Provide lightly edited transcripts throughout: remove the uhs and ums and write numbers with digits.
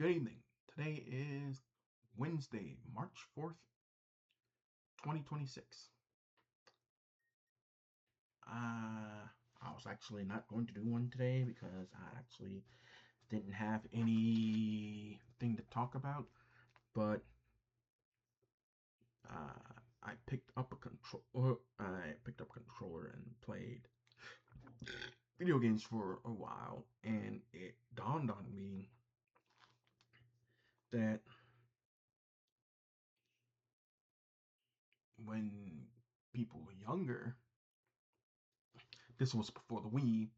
Good evening. Today is Wednesday, March 4th, 2026. I was actually not going to do one today because I actually didn't have anything to talk about, but I picked up a controller and played video games for a while, and it dawned on me that when people were younger, this was before the Wii,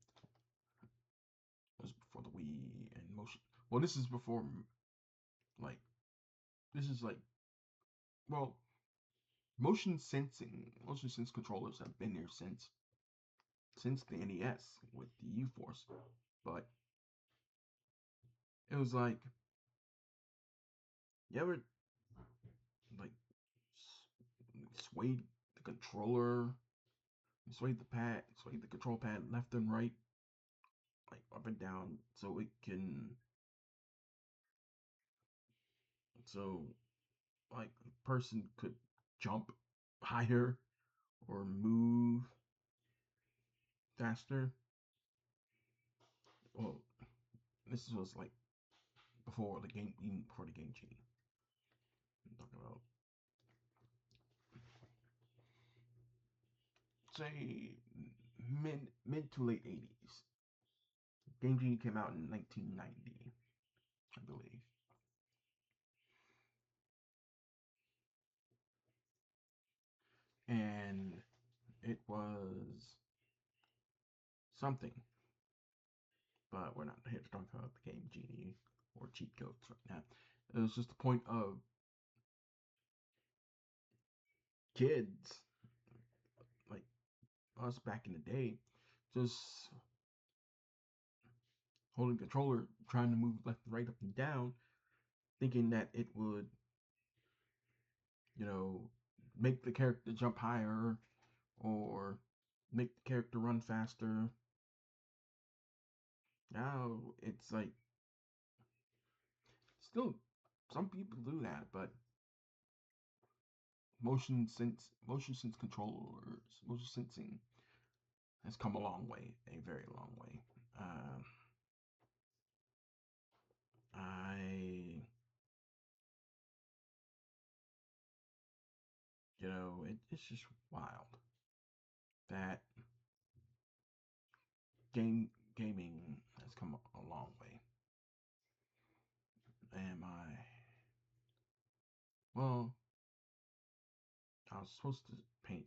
was before the Wii and motion. Well, this is before, like, this is like, well, motion sense controllers have been there since the NES with the U-Force. But it was like, you ever like swayed the controller, swayed the control pad left and right, like up and down, so it can, so like the person could jump higher or move faster. Well, this was like before the Game Genie. I'm talking about, say, mid to late 80s. Game Genie came out in 1990, I believe, and it was something. But we're not here to talk about the Game Genie or cheat codes right now. It was just the point of kids like us back in the day, just holding a controller, trying to move left, right, up, and down, thinking that it would, you know, make the character jump higher or make the character run faster. Now it's like still some people do that, but motion sense controllers, motion sensing has come a long way, a very long way. Uh, I it's just wild that gaming has come a long way. Am I? Well, I was supposed to paint.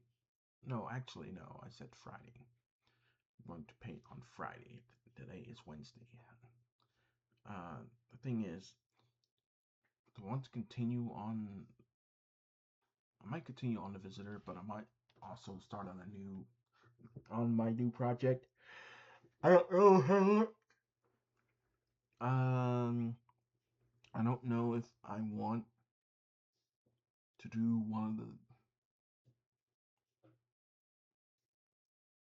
No, actually, no. I said Friday. I'm going to paint on Friday. Today is Wednesday. The thing is, I want to continue on. I might continue on the Visitor, but I might also start on my new project. I don't know. Um, I don't know if I want to do one of the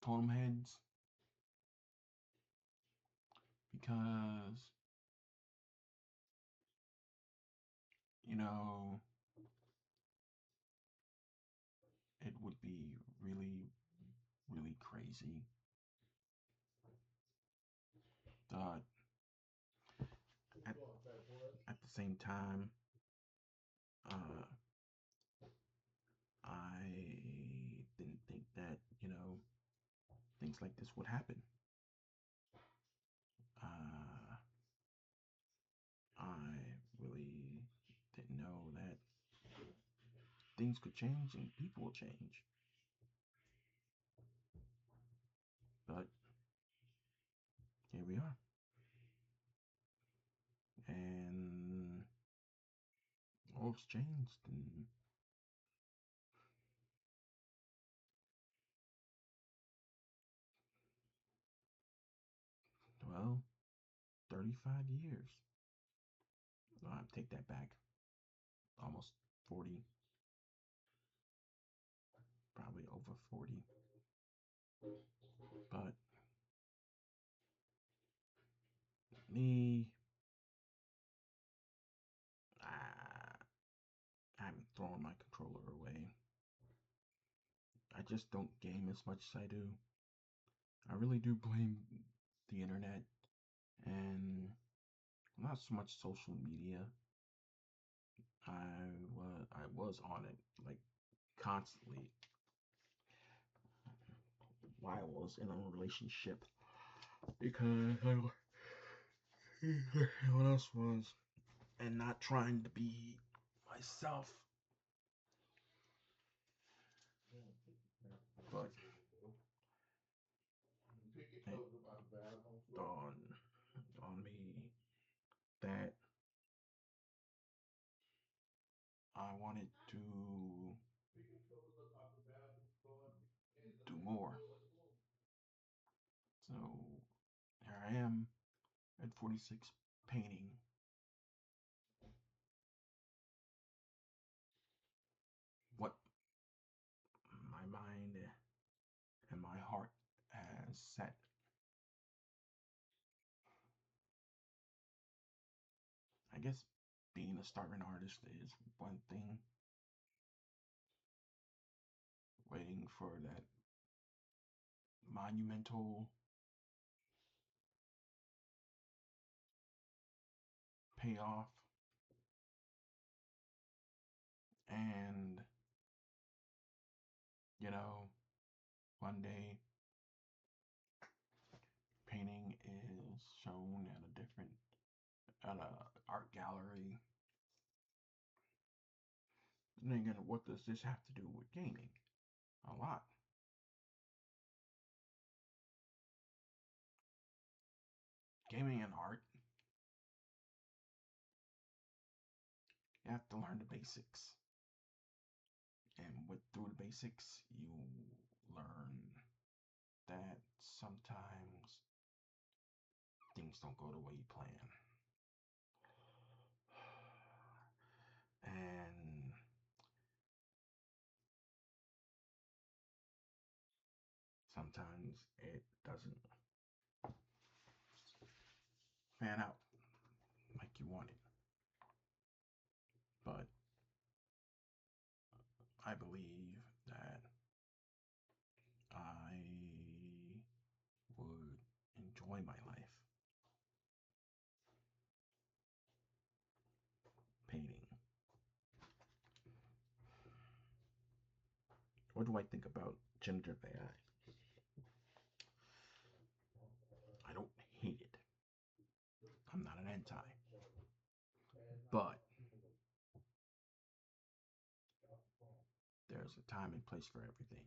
totem heads because you know it would be really crazy. But at, at the same time, uh, I didn't think that things like this would happen. Uh, I really didn't know that things could change and people will change. But here we are. And all's changed. And, well, 35 years. I'll take that back. Almost 40. Probably over 40. But me, throwing my controller away. I just don't game as much as I do. I really do blame the internet and not so much social media. I was on it like constantly while I was in a relationship because what else was and not trying to be myself. But it dawned on me that I wanted to do more. So here I am at 46 painting what my mind and my heart has set. I guess being a starving artist is one thing. Waiting for that monumental payoff and you know one day painting is shown at a different at a art gallery. And then again, what does this have to do with gaming? A lot. Gaming and art, you have to learn the basics. And through the basics, you learn that sometimes things don't go the way you plan. And sometimes it doesn't pan out like you wanted. But I believe that I would enjoy my life painting. What do I think about generative AI? I don't hate it. I'm not an anti. But there's a time and place for everything.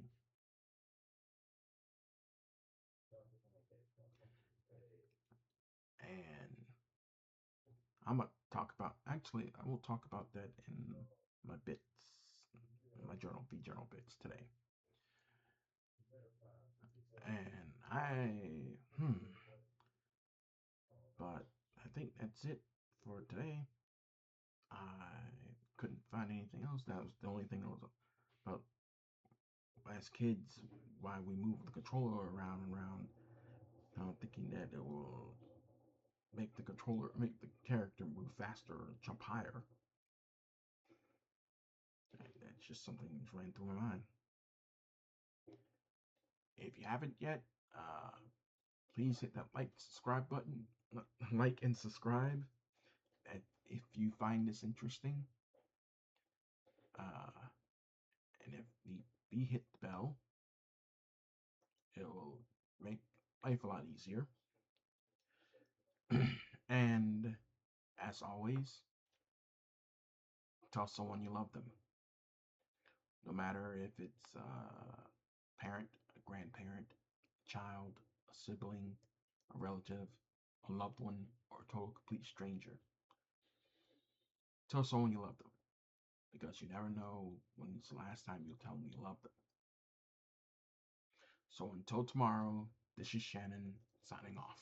And I'm gonna talk about actually I will talk about that in my bits, my journal V journal bits today. And but I think that's it for today. I couldn't find anything else. That was the only thing that was about as kids why we move the controller around and around. Thinking that it will make the character move faster or jump higher. That's just something that ran through my mind. If you haven't yet, please hit that subscribe button, like and subscribe. And if you find this interesting, uh, and if need be, hit the bell. It will make life a lot easier. And as always, tell someone you love them. No matter if it's a parent, a grandparent, a child, a sibling, a relative, a loved one, or a total complete stranger. Tell someone you love them because you never know when it's the last time you'll tell them you love them. So until tomorrow, this is Shannon signing off.